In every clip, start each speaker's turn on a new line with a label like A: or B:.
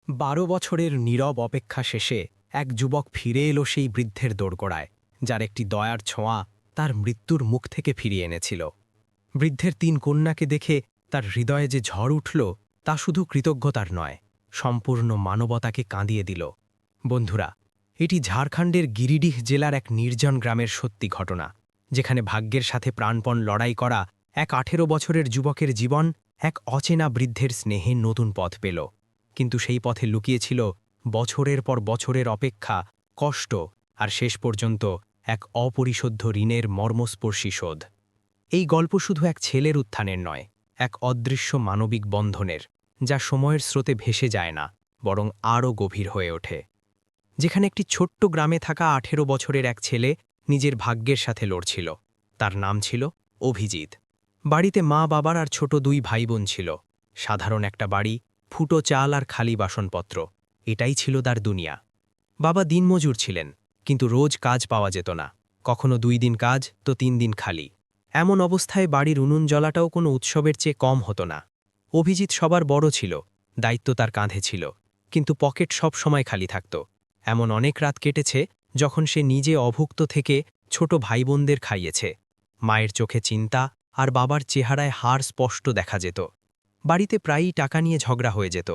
A: ১২ বছরের নীরব অপেক্ষা শেষে এক যুবক ফিরে এলো সেই বৃদ্ধের দোরগোড়ায়, যার একটি দয়ার ছোঁয়া তার মৃত্যুর মুখ থেকে ফিরিয়ে এনেছিল। বৃদ্ধের ৩ কন্যাকে দেখে তার হৃদয়ে যে ঝড় উঠল, তা শুধু কৃতজ্ঞতার নয়, সম্পূর্ণ মানবতাকে কাঁদিয়ে দিল। বন্ধুরা, এটি ঝাড়খণ্ডের গিরিডিহ জেলার এক নির্জন গ্রামের সত্যি ঘটনা, যেখানে ভাগ্যের সাথে প্রাণপণ লড়াই করা এক ১৮ বছরের যুবকের জীবন এক অচেনা বৃদ্ধের স্নেহে নতুন পথ পেল। কিন্তু সেই পথে লুকিয়েছিল বছরের পর বছরের অপেক্ষা, কষ্ট আর শেষ পর্যন্ত এক অপরিশোধ্য ঋণের মর্মস্পর্শী শোধ। এই গল্প শুধু এক ছেলের উত্থানের নয়, এক অদৃশ্য মানবিক বন্ধনের, যা সময়ের স্রোতে ভেসে যায় না, বরং আরও গভীর হয়ে ওঠে। যেখানে একটি ছোট্ট গ্রামে থাকা ১৮ বছরের এক ছেলে নিজের ভাগ্যের সাথে লড়ছিল। তার নাম ছিল অভিজিৎ। বাড়িতে মা, বাবার আর ছোট ২ ভাইবোন ছিল। সাধারণ একটা বাড়ি, ফুটো চাল আর খালি বাসনপত্র, এটাই ছিল তার দুনিয়া। বাবা দিনমজুর ছিলেন, কিন্তু রোজ কাজ পাওয়া যেত না। কখনো ২ দিন কাজ তো ৩ দিন খালি। এমন অবস্থায় বাড়ির উনুন জ্বলাটাও কোনো উৎসবের চেয়ে কম হতো না। অভিজিৎ সবার বড় ছিল, দায়িত্ব তার কাঁধে ছিল, কিন্তু পকেট সব সময় খালি থাকত। এমন অনেক রাত কেটেছে যখন সে নিজে অভুক্ত থেকে ছোট ভাইবোনদের খাইয়েছে। মায়ের চোখে চিন্তা আর বাবার চেহারায় হার স্পষ্ট দেখা যেত। বাড়িতে প্রায়ই টাকা নিয়ে ঝগড়া হয়ে যেত।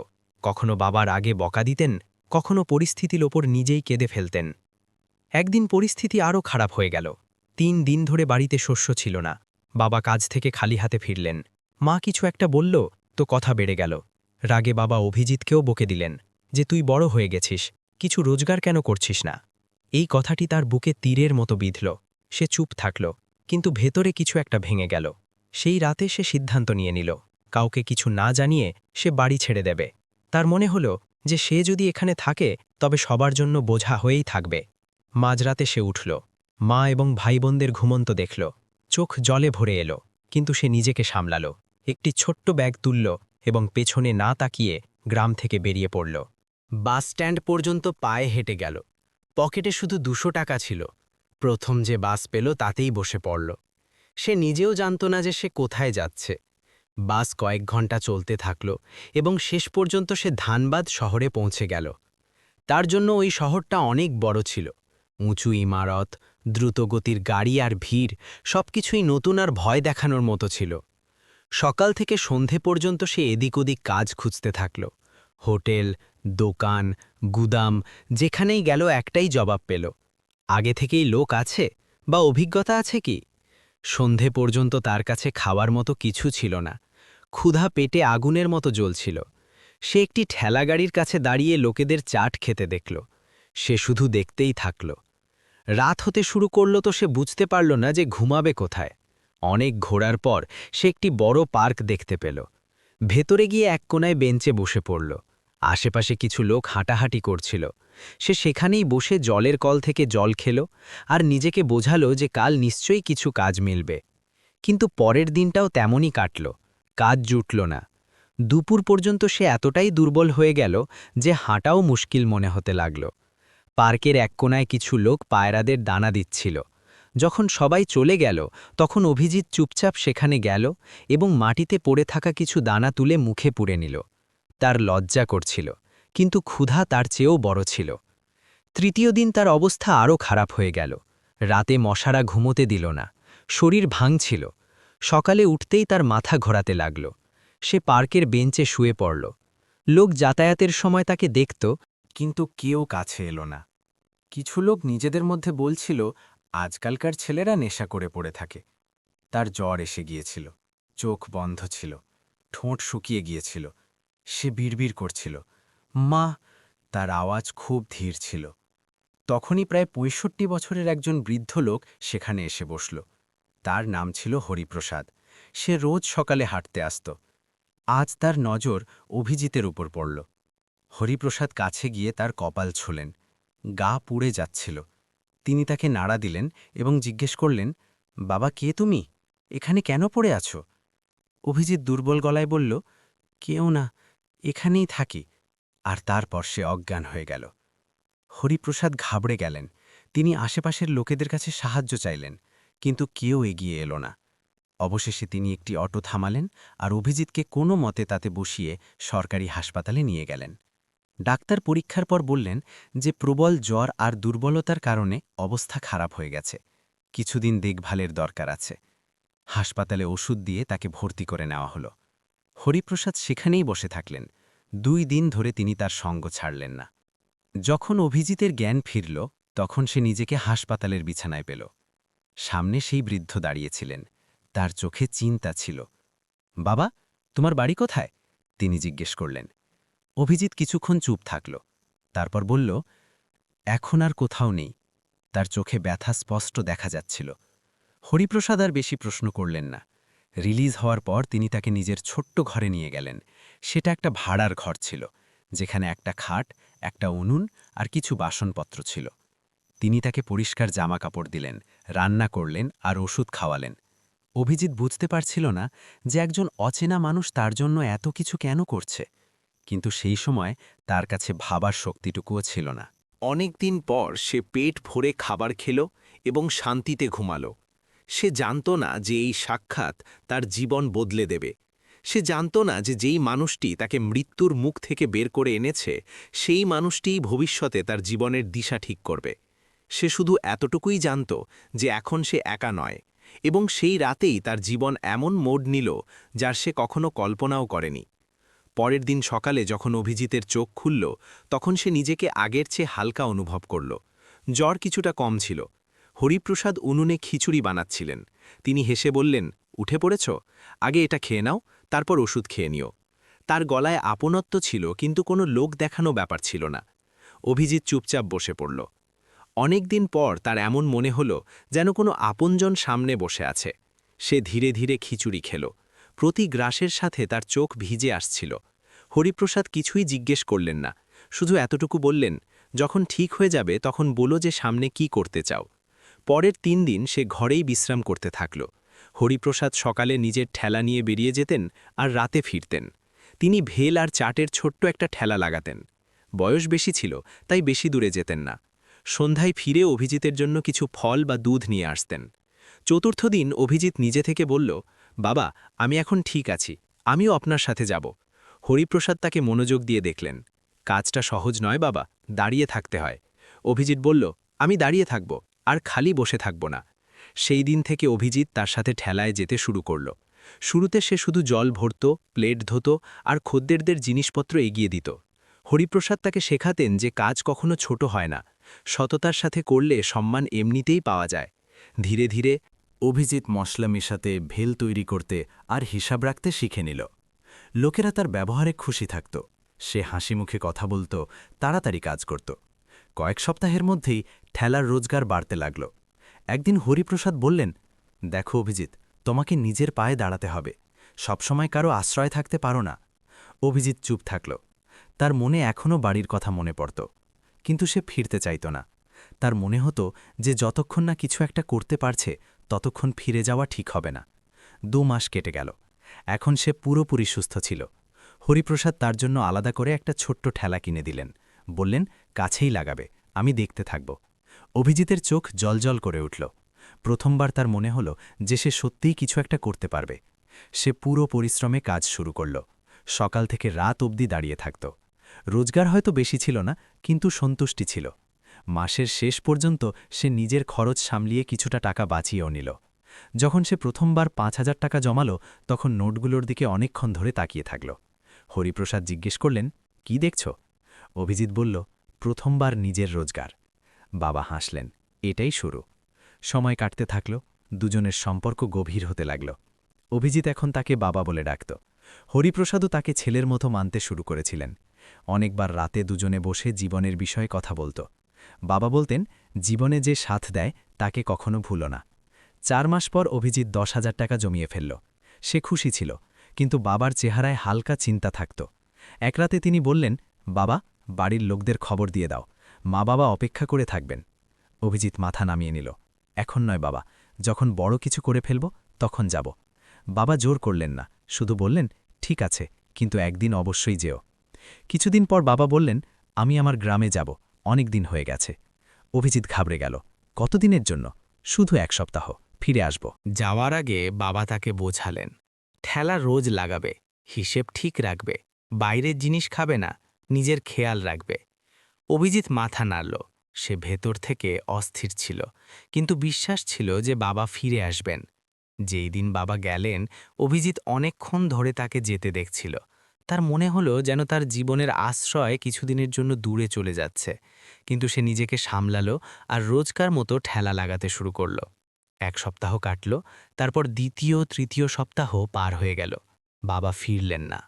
A: কখনো বাবার আগে বকা দিতেন, কখনো পরিস্থিতির ওপর নিজেই কেঁদে ফেলতেন। একদিন পরিস্থিতি আরও খারাপ হয়ে গেল। ৩ দিন ধরে বাড়িতে শস্য ছিল না। বাবা কাজ থেকে খালি হাতে ফিরলেন। মা কিছু একটা বলল তো কথা বেড়ে গেল। রাগে বাবা অভিজিৎকেও বকে দিলেন যে, তুই বড় হয়ে গেছিস, কিছু রোজগার কেন করছিস না? এই কথাটি তার বুকে তীরের মতো বিঁধল। সে চুপ থাকল, কিন্তু ভেতরে কিছু একটা ভেঙে গেল। সেই রাতে সে সিদ্ধান্ত নিয়ে নিল, কাউকে কিছু না জানিয়ে সে বাড়ি ছেড়ে দেবে। তার মনে হল যে সে যদি এখানে থাকে তবে সবার জন্য বোঝা হয়েই থাকবে। মাঝরাতে সে উঠল, মা এবং ভাইবোনদের ঘুমন্ত দেখল। চোখ জলে ভরে এলো, কিন্তু সে নিজেকে সামলাল। একটি ছোট্ট ব্যাগ তুলল এবং পেছনে না তাকিয়ে গ্রাম থেকে বেরিয়ে পড়ল। বাস স্ট্যান্ড পর্যন্ত পায়ে হেঁটে গেল। পকেটে শুধু ২০০ টাকা ছিল। প্রথম যে বাস পেল তাতেই বসে পড়ল। সে নিজেও জানত না যে সে কোথায় যাচ্ছে। বাস কয়েক ঘন্টা চলতে থাকল এবং শেষ পর্যন্ত সে ধানবাদ শহরে পৌঁছে গেল। তার জন্য ওই শহরটা অনেক বড় ছিল। উঁচু ইমারত, দ্রুতগতির গাড়ি আর ভিড়, সবকিছুই নতুন আর ভয় দেখানোর মতো ছিল। সকাল থেকে সন্ধে পর্যন্ত সে এদিক ওদিক কাজ খুঁজতে থাকল। হোটেল, দোকান, গুদাম, যেখানেই গেল একটাই জবাব পেল, আগে থেকেই লোক আছে বা অভিজ্ঞতা আছে কি? সন্ধে পর্যন্ত তার কাছে খাওয়ার মতো কিছু ছিল না। ক্ষুধা পেটে আগুনের মতো জ্বলছিল। সে একটি ঠেলাগাড়ির কাছে দাঁড়িয়ে লোকেদের চাট খেতে দেখল। সে শুধু দেখতেই থাকল। রাত হতে শুরু করল তো সে বুঝতে পারল না যে ঘুমাবে কোথায়। অনেক ঘোরার পর সে একটি বড় পার্ক দেখতে পেল। ভেতরে গিয়ে এক কোনায় বেঞ্চে বসে পড়ল। আশেপাশে কিছু লোক হাঁটাহাঁটি করছিল। সে সেখানেই বসে জলের কল থেকে জল খেল আর নিজেকে বোঝালো যে কাল নিশ্চয়ই কিছু কাজ মিলবে। কিন্তু পরের দিনটাও তেমনই কাটল। কাজ জুটল না। দুপুর পর্যন্ত সে এতটাই দুর্বল হয়ে গেল যে হাঁটাও মুশকিল মনে হতে লাগল। পার্কের এক কোনায় কিছু লোক পায়রাদের দানা দিচ্ছিল। যখন সবাই চলে গেল তখন অভিজিৎ চুপচাপ সেখানে গেল এবং মাটিতে পড়ে থাকা কিছু দানা তুলে মুখে পুরে নিল। তার লজ্জা করছিল, কিন্তু ক্ষুধা তার চেয়েও বড় ছিল। তৃতীয় দিন তার অবস্থা আরও খারাপ হয়ে গেল। রাতে মশারা ঘুমোতে দিল না। শরীর ভাঙছিল। সকালে উঠতেই তার মাথা ঘোরাতে লাগল। সে পার্কের বেঞ্চে শুয়ে পড়ল। লোক যাতায়াতের সময় তাকে দেখত, কিন্তু কেউ কাছে এলো না। কিছু লোক নিজেদের মধ্যে বলছিল, আজকালকার ছেলেরা নেশা করে পড়ে থাকে। তার জ্বর এসে গিয়েছিল, চোখ বন্ধ ছিল, ঠোঁট শুকিয়ে গিয়েছিল। সে বিড়বিড় করছিল, মা। তার আওয়াজ খুব ধীর ছিল। তখনই প্রায় ৬৫ বছরের একজন বৃদ্ধ লোক সেখানে এসে বসল। তার নাম ছিল হরিপ্রসাদ। সে রোজ সকালে হাঁটতে আসত। আজ তার নজর অভিজিতের উপর পড়ল। হরিপ্রসাদ কাছে গিয়ে তার কপাল ছুঁলেন। গা পুড়ে যাচ্ছিল। তিনি তাকে নাড়া দিলেন এবং জিজ্ঞেস করলেন, বাবা, কে তুমি? এখানে কেন পড়ে আছো? অভিজিৎ দুর্বল গলায় বলল, কেউ না, এখানেই থাকি। আর তারপর সে অজ্ঞান হয়ে গেল। হরিপ্রসাদ ঘাবড়ে গেলেন। তিনি আশেপাশের লোকেদের কাছে সাহায্য চাইলেন, কিন্তু কেউ এগিয়ে এলো না। অবশেষে তিনি একটি অটো থামালেন আর অভিজিৎকে কোনো মতে তাতে বসিয়ে সরকারি হাসপাতালে নিয়ে গেলেন।
B: ডাক্তার পরীক্ষার পর বললেন যে প্রবল জ্বর আর দুর্বলতার কারণে অবস্থা খারাপ হয়ে গেছে, কিছুদিন দেখভালের দরকার আছে। হাসপাতালে ওষুধ দিয়ে তাকে ভর্তি করে নেওয়া হলো। হরিপ্রসাদ সেখানেই বসে থাকলেন। 2 দিন ধরে তিনি তার সঙ্গ ছাড়লেন না। যখন অভিজিতের জ্ঞান ফিরল, তখন সে নিজেকে হাসপাতালের বিছানায় পেল। সামনে সেই বৃদ্ধ দাঁড়িয়েছিলেন। তার চোখে চিন্তা ছিল। বাবা, তোমার বাড়ি কোথায়? তিনি জিজ্ঞেস করলেন। অভিজিৎ কিছুক্ষণ চুপ থাকল। তারপর বলল, এখন আর কোথাও নেই। তার চোখে ব্যথা স্পষ্ট দেখা যাচ্ছিল। হরিপ্রসাদ আর বেশি প্রশ্ন করলেন না। রিলিজ হওয়ার পর তিনি তাকে নিজের ছোট্ট ঘরে নিয়ে গেলেন। সেটা একটা ভাড়ার ঘর ছিল, যেখানে একটা খাট, একটা উনুন আর কিছু বাসনপত্র ছিল। তিনি তাকে পরিষ্কার জামা কাপড় দিলেন, রান্না করলেন আর ওষুধ খাওয়ালেন। অভিজিৎ বুঝতে পারছিল না যে একজন অচেনা মানুষ তার জন্য এত কিছু কেন করছে, কিন্তু সেই সময় তার কাছে ভাবার শক্তিটুকুও ছিল না।
C: অনেক দিন পর সে পেট ভরে খাবার খেল এবং শান্তিতে ঘুমালো। সে জানত না যে এই সাক্ষাৎ তার জীবন বদলে দেবে। সে জানত না যে যেই মানুষটি তাকে মৃত্যুর মুখ থেকে বের করে এনেছে, সেই মানুষটিই ভবিষ্যতে তার জীবনের দিশা ঠিক করবে। সে শুধু এতটুকুই জানত যে এখন সে একা নয়, এবং সেই রাতেই তার জীবন এমন মোড় নিল যার সে কখনো কল্পনাও করেনি। পরের দিন সকালে যখন অভিজিতের চোখ খুলল, তখন সে নিজেকে আগের চেয়ে হালকা অনুভব করল। জ্বর কিছুটা কম ছিল। হরিপ্রসাদ উনুনে খিচুড়ি বানাচ্ছিলেন। তিনি হেসে বললেন, উঠে পড়েছ? আগে এটা খেয়ে নাও, তারপর ওষুধ খেয়ে নিও। তার গলায় আপনত্ব ছিল, কিন্তু কোনো লোক দেখানো ব্যাপার ছিল না। অভিজিৎ চুপচাপ বসে পড়ল। অনেক দিন পর তার এমন মনে হল যেন কোনো আপনজন সামনে বসে আছে। সে ধীরে ধীরে খিচুড়ি খেল। প্রতি গ্রাসের সাথে তার চোখ ভিজে আসছিল। হরিপ্রসাদ কিছুই জিজ্ঞেস করলেন না, শুধু এতটুকু বললেন, যখন ঠিক হয়ে যাবে তখন বলো যে সামনে কি করতে চাও। পরের 3 দিন সে ঘরেই বিশ্রাম করতে থাকল। হরিপ্রসাদ সকালে নিজের ঠেলা নিয়ে বেরিয়ে যেতেন আর রাতে ফিরতেন। তিনি ভেল আর চাটের ছোট্ট একটা ঠেলা লাগাতেন। বয়স বেশি ছিল, তাই বেশি দূরে যেতেন না। সন্ধ্যায় ফিরে অভিজিতের জন্য কিছু ফল বা দুধ নিয়ে আসতেন। চতুর্থ দিন অভিজিৎ নিজে থেকে বলল, বাবা, আমি এখন ঠিক আছি, আমিও আপনার সাথে যাব। হরিপ্রসাদ তাকে মনোযোগ দিয়ে দেখলেন। কাজটা সহজ নয় বাবা, দাঁড়িয়ে থাকতে হয়। অভিজিৎ বলল, আমি দাঁড়িয়ে থাকব, আর খালি বসে থাকব না। সেই দিন থেকে অভিজিৎ তার সাথে ঠেলায় যেতে শুরু করল। শুরুতে সে শুধু জল ভরত, প্লেট ধুত আর খদ্দেরদের জিনিসপত্র এগিয়ে দিত। হরিপ্রসাদ তাকে শেখাতেন যে কাজ কখনো ছোট হয় না, সততার সাথে করলে সম্মান এমনিতেই পাওয়া যায়। ধীরে ধীরে
D: অভিজিৎ মশলা মেশাতে, ভেল তৈরি করতে আর হিসাব রাখতে শিখে নিল। লোকেরা তার ব্যবহারে খুশি থাকত। সে হাসি মুখে কথা বলত, তাড়াতাড়ি কাজ করত। কয়েক সপ্তাহের মধ্যেই ঠেলার রোজগার বাড়তে লাগল। একদিন হরিপ্রসাদ বললেন, দেখো অভিজিৎ, তোমাকে নিজের পায়ে দাঁড়াতে হবে, সবসময় কারো আশ্রয় থাকতে পারো না। অভিজিৎ চুপ থাকল। তার মনে এখনও বাড়ির কথা মনে পড়ত, কিন্তু সে ফিরতে চাইত না। তার মনে হতো যে যতক্ষণ না কিছু একটা করতে পারছে, ততক্ষণ ফিরে যাওয়া ঠিক হবে না। 2 মাস কেটে গেল। এখন সে পুরোপুরি সুস্থ ছিল। হরিপ্রসাদ তার জন্য আলাদা করে একটা ছোট্ট ঠেলা কিনে দিলেন। বললেন, কাছেই লাগাবে, আমি দেখতে থাকব। অভিজিতের চোখ জলজল করে উঠল। প্রথমবার তার মনে হল যে সে সত্যিই কিছু একটা করতে পারবে। সে পুরো পরিশ্রমে কাজ শুরু করল। সকাল থেকে রাত অবধি দাঁড়িয়ে থাকত। রোজগার হয়তো বেশি ছিল না, কিন্তু সন্তুষ্টি ছিল। মাসের শেষ পর্যন্ত সে নিজের খরচ সামলিয়ে কিছুটা টাকা বাঁচিয়েও নিল। যখন সে প্রথমবার 5,000 টাকা জমালো, তখন নোটগুলোর দিকে অনেকক্ষণ ধরে তাকিয়ে থাকল। হরিপ্রসাদ জিজ্ঞেস করলেন, কি দেখছ? অভিজিৎ বলল, প্রথমবার নিজের রোজগার। বাবা হাসলেন, এটাই শুরু। সময় কাটতে থাকল, দুজনের সম্পর্ক গভীর হতে লাগল। অভিজিৎ এখন তাকে বাবা বলে ডাকত। হরিপ্রসাদও তাকে ছেলের মতো মানতে শুরু করেছিলেন। অনেকবার রাতে দুজনে বসে জীবনের বিষয়ে কথা বলত। বাবা বলতেন, জীবনে যে সাথ দেয় তাকে কখনো ভুলো না। 4 মাস পর অভিজিৎ 10,000 টাকা জমিয়ে ফেলল। সে খুশি ছিল, কিন্তু বাবার চেহারায় হালকা চিন্তা থাকত। এক রাতে তিনি বললেন, বাবা, বাড়ির লোকদের খবর দিয়ে দাও, মা বাবা অপেক্ষা করে থাকবেন। অভিজিৎ মাথা নামিয়ে নিল। এখন নয় বাবা, যখন বড় কিছু করে ফেলব তখন যাব। বাবা জোর করলেন না, শুধু বললেন, ঠিক আছে, কিন্তু একদিন অবশ্যই যেও। কিছুদিন পর বাবা বললেন, আমি আমার গ্রামে যাব, অনেক দিন হয়ে গেছে। অভিজিৎ ঘাবড়ে গেল। কতদিনের জন্য? শুধু 1 সপ্তাহ, ফিরে আসব।
A: যাওয়ার আগে বাবা তাকে বোঝালেন, ঠেলা রোজ লাগাবে, হিসেব ঠিক রাখবে, বাইরের জিনিস খাবে না, নিজের খেয়াল রাখবে। অভিজিৎ মাথা নাড়ল। সে ভেতর থেকে অস্থির ছিল, কিন্তু বিশ্বাস ছিল যে বাবা ফিরে আসবেন। যেই দিন বাবা গেলেন, অভিজিৎ অনেকক্ষণ ধরে তাকে যেতে দেখছিল। তার মনে হলো যেন তার জীবনের আশ্রয় কিছুদিনের জন্য দূরে চলে যাচ্ছে, কিন্তু সে নিজেকে সামলালো আর রোজকার মতো ঠেলা লাগাতে শুরু করল। 1 সপ্তাহ কাটল, তারপর দ্বিতীয় তৃতীয় সপ্তাহ পার হয়ে গেল। বাবা ফিরলেন না।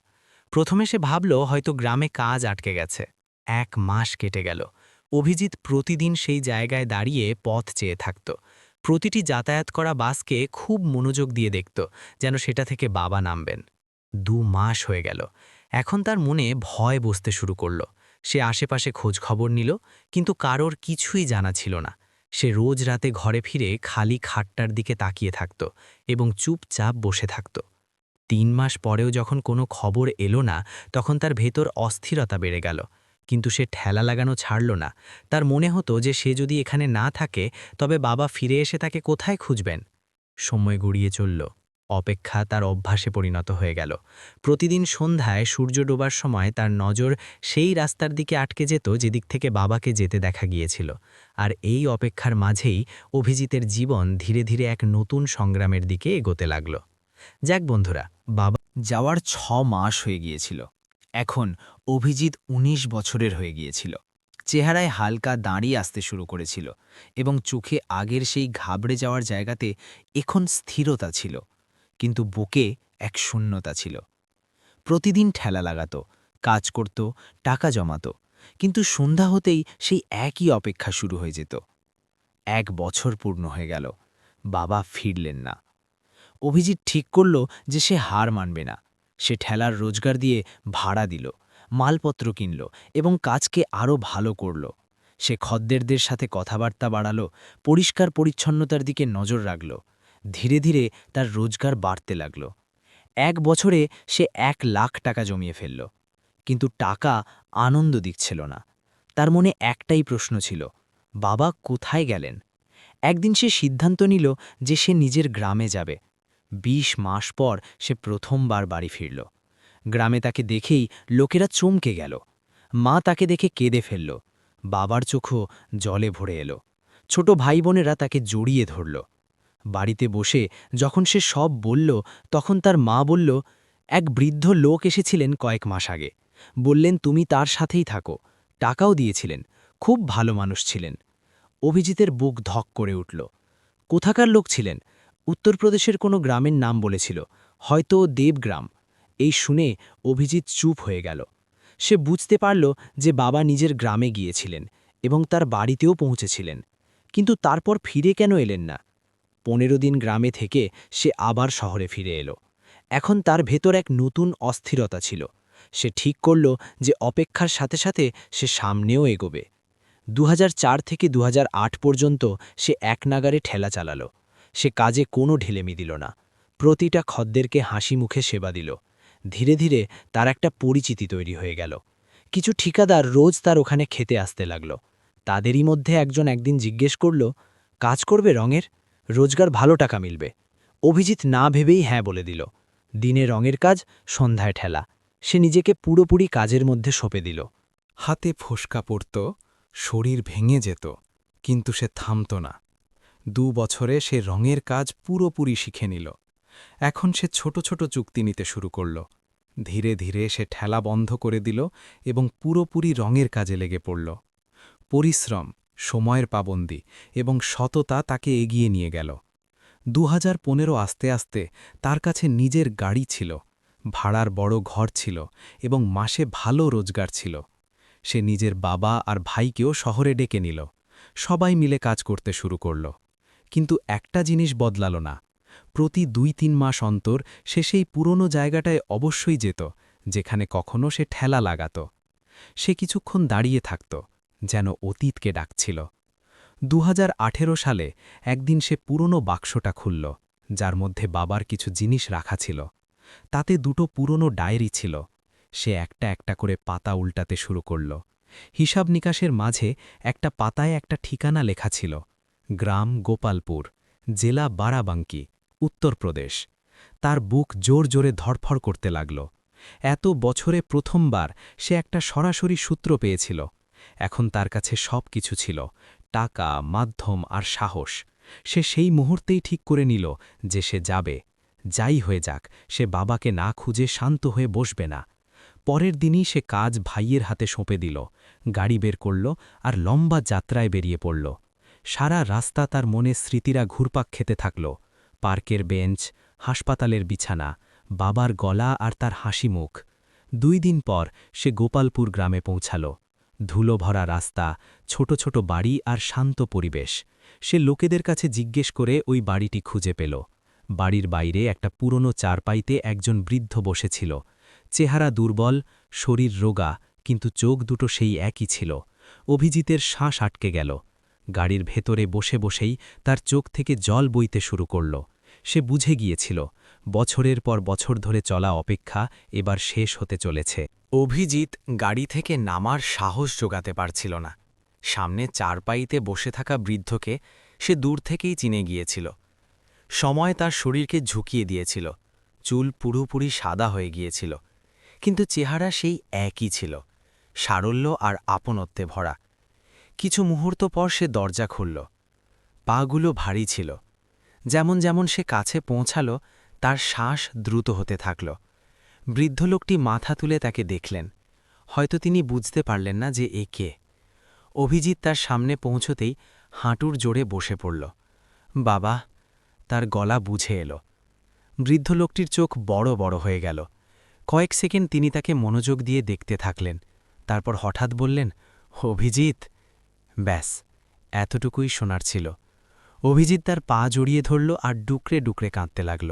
A: প্রথমে সে ভাবল হয়তো গ্রামে কাজ আটকে গেছে। 1 মাস কেটে গেল। অভিজিৎ প্রতিদিন সেই জায়গায় দাঁড়িয়ে পথ চেয়ে থাকত। প্রতিটি যাতায়াত করা বাসকে খুব মনোযোগ দিয়ে দেখত, যেন সেটা থেকে বাবা নামবেন। 2 মাস হয়ে গেল। এখন তার মনে ভয় বসতে শুরু করল। সে আশেপাশে খোঁজ খবর নিল, কিন্তু কারোর কিছুই জানা ছিল না। সে রোজ রাতে ঘরে ফিরে খালি খাটটার দিকে তাকিয়ে থাকত এবং চুপচাপ বসে থাকত। 3 মাস পরেও যখন কোনো খবর এলো না, তখন তার ভেতর অস্থিরতা বেড়ে গেল। কিন্তু সে ঠেলা লাগানো ছাড়ল না। তার মনে হতো যে সে যদি এখানে না থাকে, তবে বাবা ফিরে এসে তাকে কোথায় খুঁজবেন। সময় গড়িয়ে চলল। অপেক্ষা তার অভ্যাসে পরিণত হয়ে গেল। প্রতিদিন সন্ধ্যায় সূর্য ডোবার সময় তার নজর সেই রাস্তার দিকে আটকে যেত যেদিক থেকে বাবাকে যেতে দেখা গিয়েছিল। আর এই অপেক্ষার মাঝেই অভিজিতের জীবন ধীরে ধীরে এক নতুন সংগ্রামের দিকে এগোতে লাগল। যাক বন্ধুরা, বাবা
B: যাওয়ার 6 মাস হয়ে গিয়েছিল। এখন অভিজিৎ ১৯ বছরের হয়ে গিয়েছিল। চেহারায় হালকা দাঁড়িয়ে আসতে শুরু করেছিল এবং চোখে আগের সেই ঘাবড়ে যাওয়ার জায়গাতে এখন স্থিরতা ছিল, কিন্তু বুকে এক শূন্যতা ছিল। প্রতিদিন ঠেলা লাগাতো, কাজ করত, টাকা জমাতো, কিন্তু সন্ধ্যা হতেই সেই একই অপেক্ষা শুরু হয়ে যেত। 1 বছর পূর্ণ হয়ে গেল, বাবা ফিরলেন না। অভিজিৎ ঠিক করল যে সে হার মানবে না। সে ঠেলার রোজগার দিয়ে ভাড়া দিল, মালপত্র কিনল এবং কাজকে আরও ভালো করল। সে খদ্দেরদের সাথে কথাবার্তা বাড়ালো, পরিষ্কার পরিচ্ছন্নতার দিকে নজর রাখল। ধীরে ধীরে তার রোজগার বাড়তে লাগল। 1 বছরে সে 1,00,000 টাকা জমিয়ে ফেলল। কিন্তু টাকা আনন্দ দিচ্ছিল না। তার মনে একটাই প্রশ্ন ছিল, বাবা কোথায় গেলেন? একদিন সে সিদ্ধান্ত নিল যে সে নিজের গ্রামে যাবে। 20 মাস পর সে প্রথমবার বাড়ি ফিরল। গ্রামে তাকে দেখেই লোকেরা চমকে গেল। মা তাকে দেখে কেঁদে ফেলল। বাবার চোখও জলে ভরে এলো। ছোট ভাই বোনেরা তাকে জড়িয়ে ধরল। বাড়িতে বসে যখন সে সব বলল, তখন তার মা বলল, এক বৃদ্ধ লোক এসেছিলেন কয়েক মাস আগে। বললেন তুমি তার সাথেই থাকো, টাকাও দিয়েছিলেন, খুব ভালো মানুষ ছিলেন। অভিজিতের বুক ধক করে উঠল। কোথাকার লোক ছিলেন? উত্তরপ্রদেশের কোনো গ্রামের নাম বলেছিল, হয়তো দেবগ্রাম। এই শুনে অভিজিৎ চুপ হয়ে গেল। সে বুঝতে পারল যে বাবা নিজের গ্রামে গিয়েছিলেন এবং তার বাড়িতেও পৌঁছেছিলেন, কিন্তু তারপর ফিরে কেন এলেন না? 15 দিন গ্রামে থেকে সে আবার শহরে ফিরে এলো। এখন তার ভেতর এক নতুন অস্থিরতা ছিল। সে ঠিক করল যে অপেক্ষার সাথে সাথে সে সামনেও এগোবে। 2004 থেকে 2008 পর্যন্ত সে এক নাগারে ঠেলা চালালো। সে কাজে কোনো ঢিলেমি দিল না। প্রতিটা খদ্দেরকে হাসি মুখে সেবা দিল। ধীরে ধীরে তার একটা পরিচিতি তৈরি হয়ে গেল। কিছু ঠিকাদার রোজ তার ওখানে খেতে আসতে লাগল। তাদেরই মধ্যে একজন একদিন জিজ্ঞেস করল, কাজ করবে রঙের? রোজগার ভালো টাকা মিলবে। অভিজিৎ না ভেবেই হ্যাঁ বলে দিল। দিনে রঙের কাজ, সন্ধ্যায় ঠেলা। সে নিজেকে পুরোপুরি কাজের মধ্যে সঁপে দিল।
D: হাতে ফোসকা পড়ত, শরীর ভেঙে যেত, কিন্তু সে থামত না। 2 বছরে সে রঙের কাজ পুরোপুরি শিখে নিল। এখন সে ছোট ছোট চুক্তি নিতে শুরু করল। ধীরে ধীরে সে ঠেলা বন্ধ করে দিল এবং পুরোপুরি রঙের কাজে লেগে পড়ল। পরিশ্রম, সময়ের পাবন্দি এবং সততা তাকে এগিয়ে নিয়ে গেল। 2015 আস্তে আস্তে তার কাছে নিজের গাড়ি ছিল, ভাড়ার বড় ঘর ছিল এবং মাসে ভালো রোজগার ছিল। সে নিজের বাবা আর ভাইকেও শহরে ডেকে নিল। সবাই মিলে কাজ করতে শুরু করল। কিন্তু একটা জিনিস বদলাল না। প্রতি 2-3 মাস অন্তর সে সেই পুরনো জায়গাটায় অবশ্যই যেত, যেখানে কখনো সে ঠেলা লাগাত। সে কিছুক্ষণ দাঁড়িয়ে থাকত, যেন অতীতকে ডাকছিল। 2018 সালে একদিন সে পুরনো বাক্সটা খুলল, যার মধ্যে বাবার কিছু জিনিস রাখা ছিল। তাতে 2টো পুরনো ডায়েরি ছিল। সে একটা একটা করে পাতা উল্টাতে শুরু করল। হিসাব নিকাশের মাঝে একটা পাতায় একটা ঠিকানা লেখা ছিল, গ্রাম গোপালপুর, জেলা বারাবাঙ্কি, উত্তরপ্রদেশ। তার বুক জোর জোরে ধড়ফড় করতে লাগল।
A: এত বছরে প্রথমবার সে একটা সরাসরি সূত্র পেয়েছিল। এখন তার কাছে সব কিছু ছিল, টাকা, মাধ্যম আর সাহস। সে সেই মুহূর্তেই ঠিক করে নিল যে সে যাবে, যাই হয়ে যাক, সে বাবাকে না খুঁজে শান্ত হয়ে বসবে না। পরের দিনই সে কাজ ভাইয়ের হাতে সঁপে দিল, গাড়ি বের করল আর লম্বা যাত্রায় বেরিয়ে পড়ল। সারা রাস্তা তার মনে স্মৃতিরা ঘুরপাক খেতে থাকল। পার্কের বেঞ্চ, হাসপাতালের বিছানা, বাবার গলা আর তার হাসি মুখ। 2 দিন পর সে গোপালপুর গ্রামে পৌঁছাল। ধুলো ভরা রাস্তা, ছোট ছোট বাড়ি আর শান্ত পরিবেশ। সে লোকেদের কাছে জিজ্ঞেস করে ওই বাড়িটি খুঁজে পেল। বাড়ির বাইরে একটা পুরনো চারপাইতে একজন বৃদ্ধ বসেছিল। চেহারা দুর্বল, শরীর রোগা, কিন্তু চোখ দুটো সেই একই ছিল। অভিজিতের শ্বাস আটকে গেল। গাড়ির ভেতরে বসে বসেই তার চোখ থেকে জল বইতে শুরু করল। সে বুঝে গিয়েছিল, বছরের পর বছর ধরে চলা অপেক্ষা এবার শেষ হতে চলেছে। অভিজিৎ গাড়ি থেকে নামার সাহস জোগাতে পারছিল না। সামনে চারপাইতে বসে থাকা বৃদ্ধকে সে দূর থেকেই চিনে গিয়েছিল। সময় তার শরীরকে ঝুঁকিয়ে দিয়েছিল, চুল পুরোপুরি সাদা হয়ে গিয়েছিল, কিন্তু চেহারা সেই একই ছিল, সারল্য আর আপনত্বে ভরা। কিছু মুহূর্ত পর সে দরজা খুলল। পাগুলো ভারী ছিল। যেমন যেমন সে কাছে পৌঁছাল, তার শ্বাস দ্রুত হতে থাকল। বৃদ্ধ লোকটি মাথা তুলে তাকে দেখলেন। হয়তো তিনি বুঝতে পারলেন না যে এ কে। অভিজিৎ তার সামনে পৌঁছতেই হাঁটুর জোরে বসে পড়ল। বাবা, তার গলা বুঝে এলো। বৃদ্ধ লোকটির চোখ বড় বড় হয়ে গেল। কয়েক সেকেন্ড তিনি তাকে মনোযোগ দিয়ে দেখতে থাকলেন। তারপর হঠাৎ বললেন, অভিজিৎ। ব্যাস, এতটুকুই শোনার ছিল। অভিজিৎ তার পা জড়িয়ে ধরল আর ডুকরে ডুকরে কাঁদতে লাগল।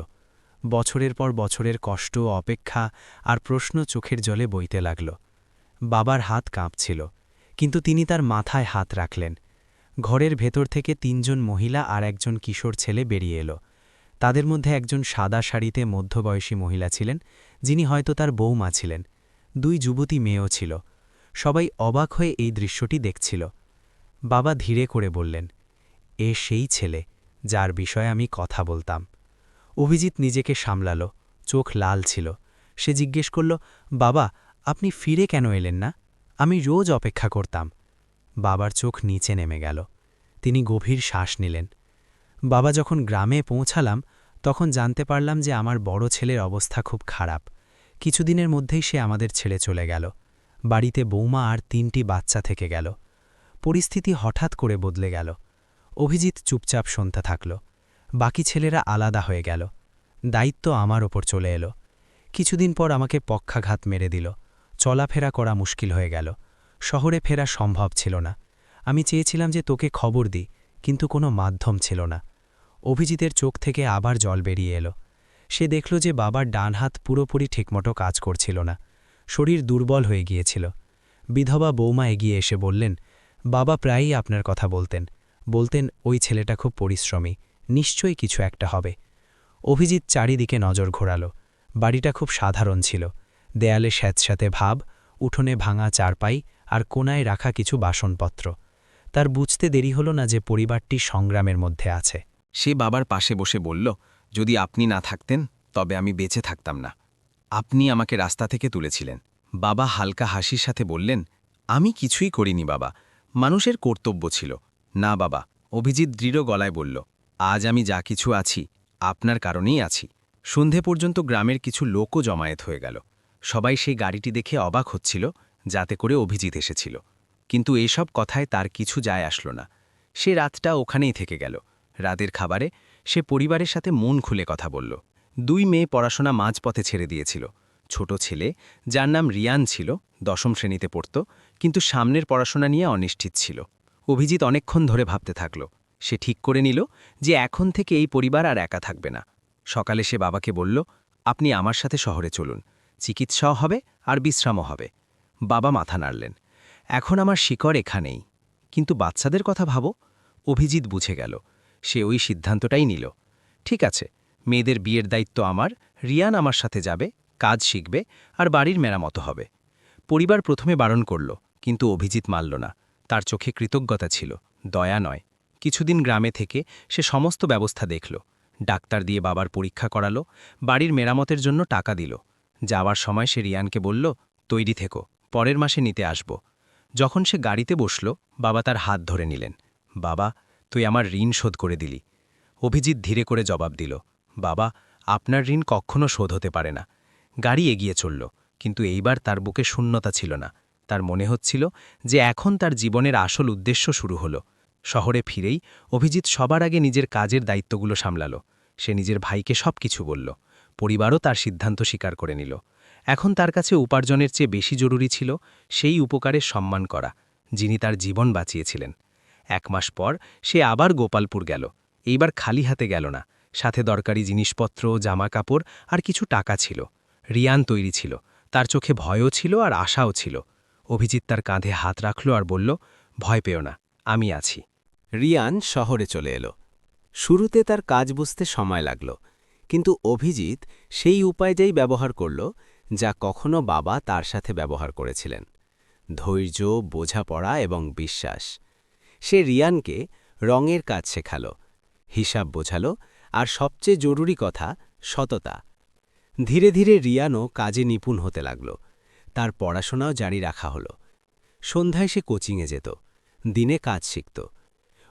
A: বছরের পর বছরের কষ্ট, অপেক্ষা আর প্রশ্ন চোখের জলে বইতে লাগল। বাবার হাত কাঁপছিল, কিন্তু তিনি তার মাথায় হাত রাখলেন। ঘরের ভেতর থেকে 3 জন মহিলা আর একজন কিশোর ছেলে বেরিয়ে এলো। তাদের মধ্যে একজন সাদা শাড়িতে মধ্যবয়সী মহিলা ছিলেন, যিনি হয়তো তার বৌমা ছিলেন। 2 যুবতী মেয়েও ছিল। সবাই অবাক হয়ে এই দৃশ্যটি দেখছিল। বাবা ধীরে করে বললেন, এ সেই ছেলে যার বিষয়ে আমি কথা বলতাম। অভিজিৎ নিজেকে সামলাল, চোখ লাল ছিল। সে জিজ্ঞেস করল, বাবা, আপনি ফিরে কেন এলেন না? আমি রোজ অপেক্ষা করতাম। বাবার চোখ নিচে নেমে গেল। তিনি গভীর শ্বাস নিলেন। বাবা, যখন গ্রামে পৌঁছালাম তখন জানতে পারলাম যে আমার বড় ছেলের অবস্থা খুব খারাপ। কিছুদিনের মধ্যেই সে আমাদের ছেড়ে চলে গেল। বাড়িতে বৌমা আর 3টি বাচ্চা থেকে গেল। পরিস্থিতি হঠাৎ করে বদলে গেল। অভিজিৎ চুপচাপ শুনতে থাকল। বাকি ছেলেরা আলাদা হয়ে গেল। দায়িত্ব আমার ওপর চলে এলো। কিছুদিন পর আমাকে পক্ষাঘাত মেরে দিল। চলাফেরা করা মুশকিল হয়ে গেল। শহরে ফেরা সম্ভব ছিল না। আমি চেয়েছিলাম যে তোকে খবর দিই, কিন্তু কোনো মাধ্যম ছিল না। অভিজিতের চোখ থেকে আবার জল বেরিয়ে এলো। সে দেখল যে বাবার ডান হাত পুরোপুরি ঠিকমতো কাজ করছিল না। শরীর দুর্বল হয়ে গিয়েছিল। বিধবা বৌমা এগিয়ে এসে বললেন, বাবা প্রায়ই আপনার কথা বলতেন ওই ছেলেটা খুব পরিশ্রমী, নিশ্চয়ই কিছু একটা হবে। অভিজিৎ চারিদিকে নজর ঘোরাল। বাড়িটা খুব সাধারণ ছিল। দেয়ালে স্যাঁতস্যাঁতে ভাব, উঠোনে ভাঙা চারপাই আর কোনায় রাখা কিছু বাসনপত্র। তার বুঝতে দেরি হল না যে পরিবারটি সংগ্রামের মধ্যে আছে।
B: সে বাবার পাশে বসে বলল, যদি আপনি না থাকতেন তবে আমি বেঁচে থাকতাম না। আপনি আমাকে রাস্তা থেকে তুলেছিলেন। বাবা হালকা হাসির সাথে বললেন, আমি কিছুই করিনি বাবা, মানুষের কর্তব্য ছিল। না বাবা, অভিজিৎ দৃঢ় গলায় বলল, আজ আমি যা কিছু আছি আপনার কারণেই আছি। সন্ধে পর্যন্ত গ্রামের কিছু লোকও জমায়েত হয়ে গেল। সবাই সেই গাড়িটি দেখে অবাক হচ্ছিল, যাতে করে অভিজিৎ এসেছিল। কিন্তু এসব কথায় তার কিছু যায় আসলো না। সে রাতটা ওখানেই থেকে গেল। রাতের খাবারে সে পরিবারের সাথে মন খুলে কথা বলল। 2 মেয়ে পড়াশোনা মাঝপথে ছেড়ে দিয়েছিল। ছোট ছেলে, যার নাম রিয়ান ছিল, 10ম শ্রেণীতে পড়ত, কিন্তু সামনের পড়াশোনা নিয়ে অনিশ্চিত ছিল। অভিজিৎ অনেকক্ষণ ধরে ভাবতে থাকল। সে ঠিক করে নিল যে এখন থেকে এই পরিবার আর একা থাকবে না। সকালে সে বাবাকে বলল, আপনি আমার সাথে শহরে চলুন, চিকিৎসাও হবে আর বিশ্রামও হবে। বাবা মাথা নাড়লেন। এখন আমার শিকড় এখানেই। কিন্তু বাচ্চাদের কথা ভাবো। অভিজিৎ বুঝে গেল। সে ওই সিদ্ধান্তটাই নিল। ঠিক আছে, মেয়েদের বিয়ের দায়িত্ব আমার, রিয়ান আমার সাথে যাবে, কাজ শিখবে আর বাড়ির মেরামত হবে। পরিবার প্রথমে বারণ করল, কিন্তু অভিজিৎ মানল না। তার চোখে কৃতজ্ঞতা ছিল, দয়া নয়। কিছুদিন গ্রামে থেকে সে সমস্ত ব্যবস্থা দেখল। ডাক্তার দিয়ে বাবার পরীক্ষা করালো, বাড়ির মেরামতের জন্য টাকা দিল।
A: যাওয়ার সময় সে রিয়ানকে বলল, তৈরি থেকো, পরের মাসে নিতে আসব। যখন সে গাড়িতে বসল, বাবা তার হাত ধরে নিলেন। বাবা, তুই আমার ঋণ শোধ করে দিলি। অভিজিৎ ধীরে করে জবাব দিল, বাবা, আপনার ঋণ কখনো শোধ হতে পারে না। গাড়ি এগিয়ে চলল, কিন্তু এইবার তার বুকে শূন্যতা ছিল না। তার মনে হচ্ছিল যে এখন তার জীবনের আসল উদ্দেশ্য শুরু হলো। শহরে ফিরেই অভিজিৎ সবার আগে নিজের কাজের দায়িত্বগুলো সামলাল। সে নিজের ভাইকে সব কিছু বলল। পরিবারও তার সিদ্ধান্ত স্বীকার করে নিল। এখন তার কাছে উপার্জনের চেয়ে বেশি জরুরি ছিল সেই উপকারের সম্মান করা, যিনি তার জীবন বাঁচিয়েছিলেন। 1 মাস পর সে আবার গোপালপুর গেল। এইবার খালি হাতে গেল না, সাথে দরকারি জিনিসপত্র, জামা কাপড় আর কিছু টাকা ছিল। রিয়ান তৈরি ছিল, তার চোখে ভয়ও ছিল আর আশাও ছিল। অভিজিৎ তার কাঁধে হাত রাখল আর বলল, ভয় পেও না, আমি আছি।
C: রিয়ান শহরে চলে এলো। শুরুতে তার কাজ বুঝতে সময় লাগল, কিন্তু অভিজিৎ সেই উপায়টাই ব্যবহার করল যা কখনো বাবা তার সাথে ব্যবহার করেছিলেন: ধৈর্য, বোঝাপড়া এবং বিশ্বাস। সে রিয়ানকে রঙের কাজ শেখাল, হিসাব বোঝাল, আর সবচেয়ে জরুরি কথা, সততা। ধীরে ধীরে রিয়ানও কাজে নিপুণ হতে লাগল। তার পড়াশোনাও জারি রাখা হলো। সন্ধ্যায় সে কোচিংয়ে যেত, দিনে কাজ শিখত।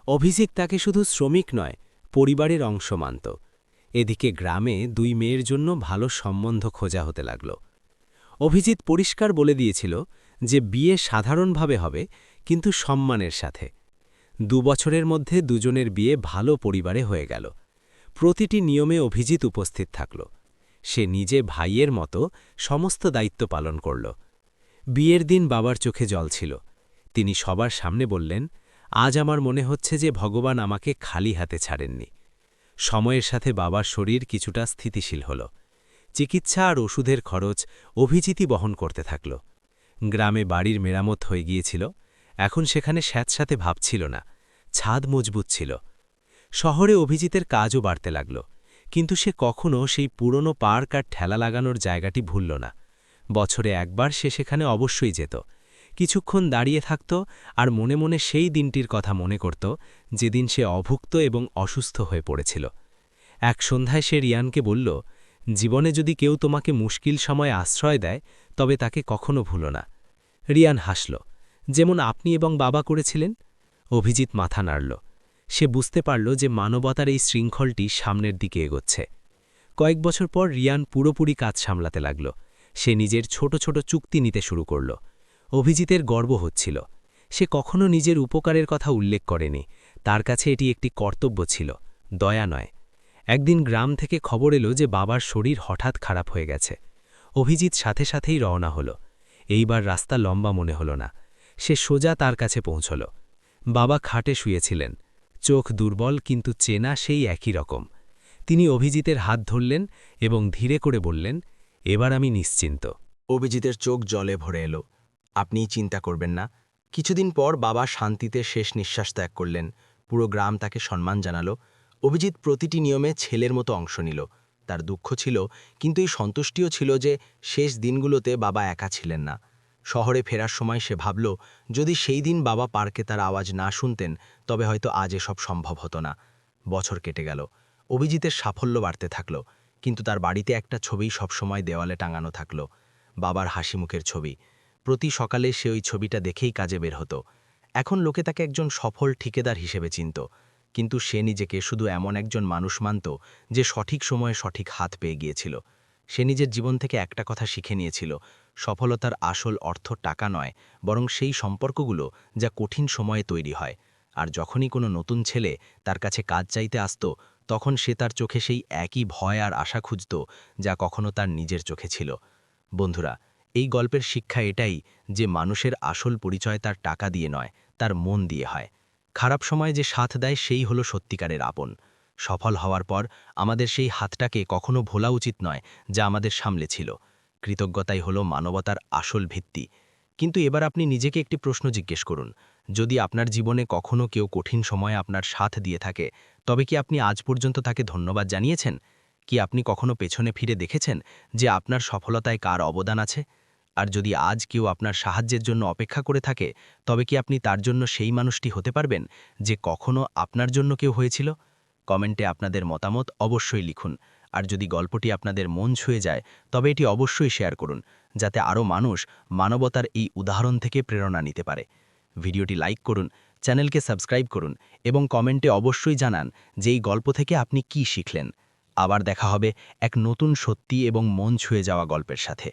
C: অভিজিৎ তাকে শুধু শ্রমিক নয়, পরিবারের অংশ মানত। এদিকে গ্রামে 2 মেয়ের জন্য ভালো সম্বন্ধ খোঁজা হতে লাগল। অভিজিৎ পরিষ্কার বলে দিয়েছিল যে বিয়ে সাধারণভাবে হবে, কিন্তু সম্মানের সাথে। 2 বছরের মধ্যে দুজনের বিয়ে ভালো পরিবারে হয়ে গেল। প্রতিটি নিয়মে অভিজিৎ উপস্থিত থাকল। সে নিজে ভাইয়ের মতো সমস্ত দায়িত্ব পালন করল। বিয়ের দিন বাবার চোখে জল ছিল। তিনি সবার সামনে বললেন, আজ আমার মনে হচ্ছে যে ভগবান আমাকে খালি হাতে ছাড়েননি। সময়ের সাথে বাবার শরীর কিছুটা স্থিতিশীল হল। চিকিৎসা আর ওষুধের খরচ অভিজিৎই বহন করতে থাকল। গ্রামে বাড়ির মেরামত হয়ে গিয়েছিল। এখন সেখানে স্যাঁতস্যাঁতে ভাব ছিল না, ছাদ মজবুত ছিল। শহরে অভিজিতের কাজও বাড়তে লাগল, কিন্তু সে কখনো সেই পুরনো পার্ক আর ঠেলা লাগানোর জায়গাটি ভুলল না। বছরে একবার সে সেখানে অবশ্যই যেত, কিছুক্ষণ দাঁড়িয়ে থাকত আর মনে মনে সেই দিনটির কথা মনে করত যেদিন সে অভুক্ত এবং অসুস্থ হয়ে পড়েছিল। এক সন্ধ্যায় সে রিয়ানকে বলল, জীবনে যদি কেউ তোমাকে মুশকিল সময়ে আশ্রয় দেয়, তবে তাকে কখনো ভুলো না। রিয়ান হাসল, যেমন আপনি এবং বাবা করেছিলেন। অভিজিৎ মাথা নাড়ল। সে বুঝতে পারল যে মানবতার এই শৃঙ্খলটি সামনের দিকে এগোচ্ছে। কয়েক বছর পর রিয়ান পুরোপুরি কাজ সামলাতে লাগল। সে নিজের ছোট ছোট চুক্তি নিতে শুরু করল। অভিজিতের গর্ব হচ্ছিল। সে কখনো নিজের উপকারের কথা উল্লেখ করেনি। তার কাছে এটি একটি কর্তব্য ছিল, দয়া নয়। একদিন গ্রাম থেকে খবর এলো যে বাবার শরীর হঠাৎ খারাপ হয়ে গেছে। অভিজিৎ সাথে সাথেই রওনা হল। এইবার রাস্তা লম্বা মনে হল না। সে সোজা তার কাছে পৌঁছল। বাবা খাটে শুয়েছিলেন, চোখ দুর্বল কিন্তু চেনা সেই একই রকম। তিনি অভিজিতের হাত ধরলেন এবং ধীরে করে বললেন, এবার আমি নিশ্চিন্ত।
A: অভিজিতের চোখ জলে ভরে এলো। আপনি চিন্তা করবেন না। কিছুদিন পর বাবা শান্তিতে শেষ নিঃশ্বাস ত্যাগ করলেন। পুরো গ্রাম তাকে সম্মান জানালো। অভিজিৎ প্রতিটি নিয়মে ছেলের মতো অংশ নিল। তার দুঃখ ছিল, কিন্তু এই সন্তুষ্টিও ছিল যে শেষ দিনগুলোতে বাবা একা ছিলেন না। শহরে ফেরার সময় সে ভাবল, যদি সেই দিন বাবা পার্কে তার আওয়াজ না শুনতেন, তবে হয়তো আজ এসব সম্ভব হতো না। বছর কেটে গেল। অভিজিতের সাফল্য বাড়তে থাকল, কিন্তু তার বাড়িতে একটা ছবি সবসময় দেওয়ালে টাঙানো থাকল, বাবার হাসিমুখের ছবি। প্রতি সকালে সে ওই ছবিটা দেখেই কাজে বের হতো। এখন লোকে তাকে একজন সফল ঠিকাদার হিসেবে চিনত, কিন্তু সে নিজেকে শুধু এমন একজন মানুষ মানত যে সঠিক সময়ে সঠিক হাত পেয়ে গিয়েছিল। সে নিজের জীবন থেকে একটা কথা শিখে নিয়েছিল, সফলতার আসল অর্থ টাকা নয়, বরং সেই সম্পর্কগুলো যা কঠিন সময়ে তৈরি হয়। আর যখনই কোনো নতুন ছেলে তার কাছে কাজ চাইতে আসত, তখন সে তার চোখে সেই একই ভয় আর আশা খুঁজত যা কখনো তার নিজের চোখে ছিল। বন্ধুরা, এই গল্পের শিক্ষা এটাই যে মানুষের আসল পরিচয় তার টাকা দিয়ে নয়, তার মন দিয়ে হয়। খারাপ সময় যে সাথ দেয় সেই হলো সত্যিকারের আপন। সফল হওয়ার পর আমাদের সেই হাতটাকে কখনো ভোলা উচিত নয় যা আমাদের সামলে ছিল। কৃতজ্ঞতাই হলো মানবতার আসল ভিত্তি। কিন্তু এবার আপনি নিজেকে একটি প্রশ্ন জিজ্ঞেস করুন, যদি আপনার জীবনে কখনো কেউ কঠিন সময়ে আপনার সাথ দিয়ে থাকে, তবে কি আপনি আজ পর্যন্ত তাকে ধন্যবাদ জানিয়েছেন? কি আপনি কখনো পেছনে ফিরে দেখেছেন যে আপনার সফলতায় কার অবদান আছে? আর যদি আজ কেউ আপনার সাহায্যের জন্য অপেক্ষা করে থাকে, তবে কি আপনি তার জন্য সেই মানুষটি হতে পারবেন যে কখনো আপনার জন্য কেউ হয়েছিল? কমেন্টে আপনাদের মতামত অবশ্যই লিখুন।
B: আর যদি গল্পটি আপনাদের মন ছুঁয়ে যায় তবে এটি অবশ্যই শেয়ার করুন, যাতে আরও মানুষ মানবতার এই উদাহরণ থেকে প্রেরণা নিতে পারে। ভিডিওটি লাইক করুন, চ্যানেলকে সাবস্ক্রাইব করুন এবং কমেন্টে অবশ্যই জানান যে এই গল্প থেকে আপনি কি শিখলেন। আবার দেখা হবে এক নতুন সত্যি এবং মন ছুঁয়ে যাওয়া গল্পের সাথে।